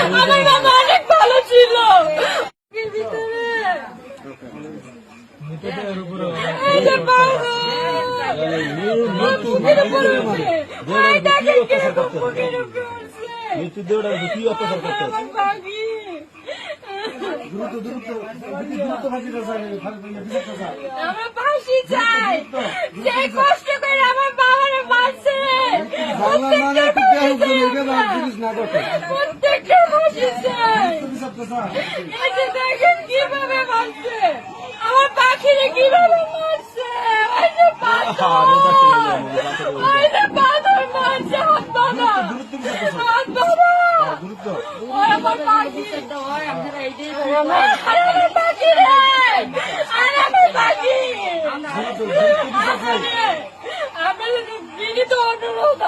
আমার বাবা অনেক ভালো ছিল। আমরা ফাঁসি চাই, যে কষ্ট করে আমার বাবার মারছে প্রত্যেকটা ফাঁসি চাই। দেখেন কিভাবে মারছে আমার পাখিরে, কিভাবে মারছে বাঁদর মারছে, হাত বাঁধা আমার পাখি, আমার পাখি রে, আমার পাখি। আমরা বিনীত অনুরোধ